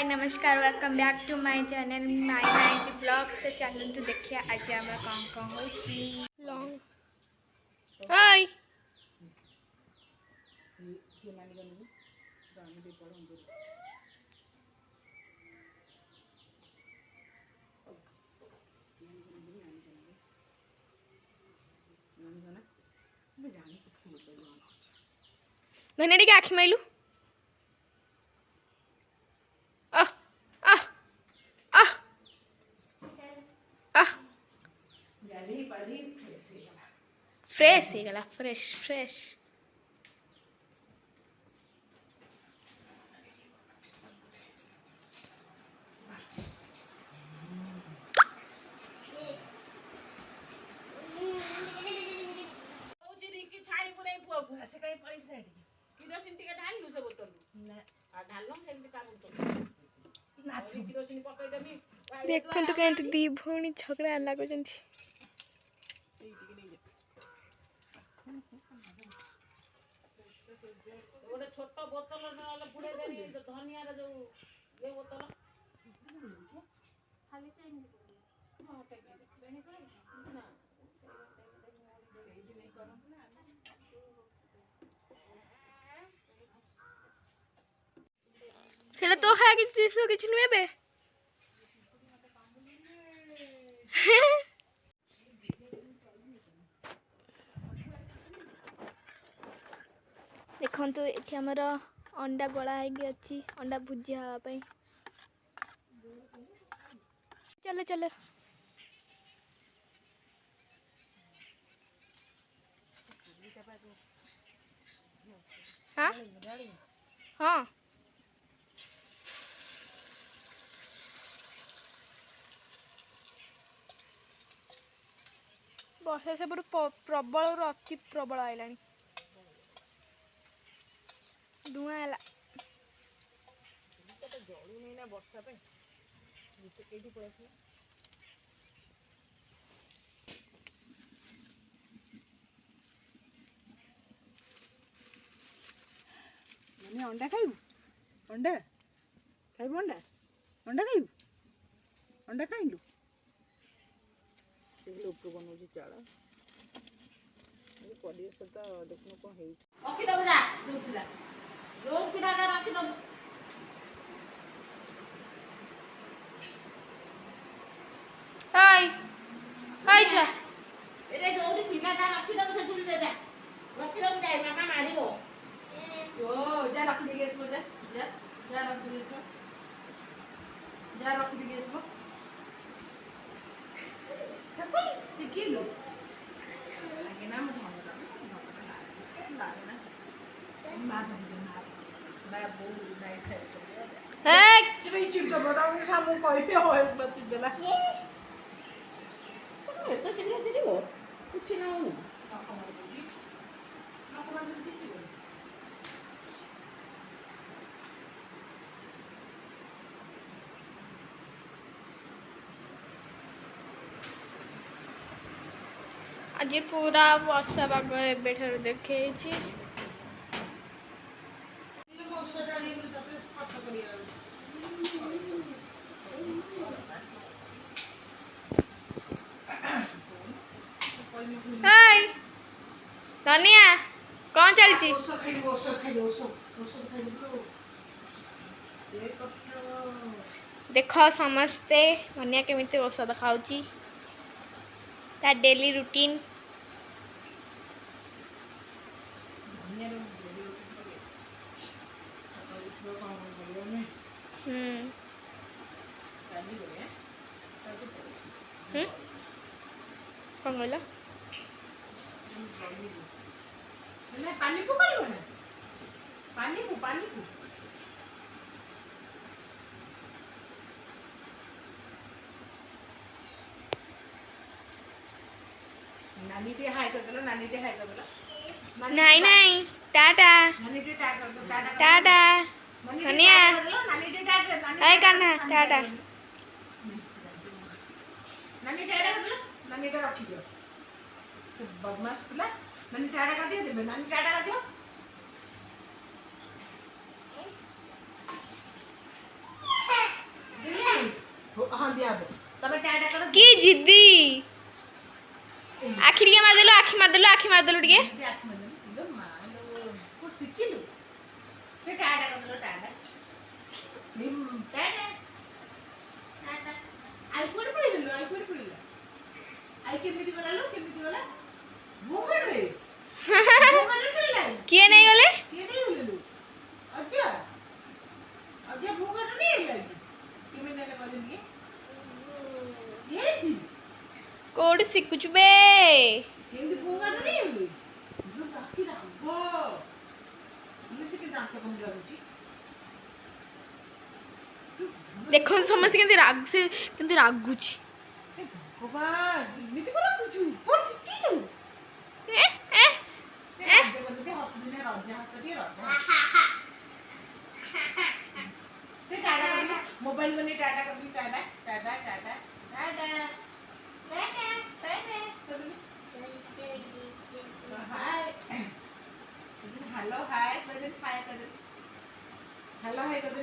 हाय नमस्कार welcome back to my channel my night blogs. तो channel तो देखिए आज आम कौन कौन हो लॉन्ग हाय धनिया टी आखि माइलु फ्रेश ही गला फ्रेश फ्रेश देखो तो कहीं दी भौणी झगड़ा लगुच छोट बोतल धनिया जो ये बोतल खाली से तो खाया कि नुहे देखो ये आमर अंडा गला अच्छी अंडा भुजिया हाँपाई चलो चलो हाँ हाँ वर्षा से प्रबल अति प्रबल आइला धुआं है अंडा खाइबू अंडा खाइबू अंडा अंडा खाइबू अंडा खाइलु लोक बनाऊँ चाल परिवेश तो देखना कौन हाय हाय छुआ एरे जोड़ी थिला ता रखी दम से जुड़ी दे जा रखी दम जाए मामा मारिबो ओ जा रख दे गैस में जा जा रख दे गैस में जा रख दे गैस में ठपई से किलो आगे नाम ढंग ना मार जना मैं बोल नहीं है हे भाई चिंता बताऊं सामू कहि होय बत देला तो सिने दिबो कुछ ना हो आज पूरा वर्षा पाग एबेठार देखे हाय धनिया कौन चलची देख समस्ते धनिया केमिति औषध खाऊची ता डेली रूटीन कौन कहला पानी पकाइबो ना पानी को नानी टे हाय कर दलो नहीं नहीं टाटा नानी टे टाटा कर दो टाटा धनिया नानी टे टाटा हाय कान्हा टाटा नानी टे टाटा कर दो नानी टे रखी दो बदमाश पिला नानी टाटा कर दे नानी टाटा कर दियो जिद्दी आखि टिके मारदेलु आखि मारदेलु आखि मारदेलु टिके ये आँख में लो मालो को सिकिलु ते टाटा कर लो टाटा निम टाटा टाटा आई कोड पड़िलो आई कोड पड़िलो आई केमिति गला भूगड़ रे भूगड़ पड़िला किए नहीं गले ये नहीं बोललु अच्छा अच्छा भूगड़ नहीं होला कि मैं नेले कर दिए ये भी कोड सिकुच बे केमिति भूगड़ नहीं होला जो बाकी रागो ये से के दांत कम लागुची देखो समस्त केंति रागुची भगवान इमिति कोन बुझू पर सिकिलु ए ए ते बोलते हॉस्पिटल में रजा हटती रजा ते टाटा कर मोबाइल को नहीं टाटा कर दी tata tata tata tata tata tata hi hello hi कर हाय कर हेलो हाय कर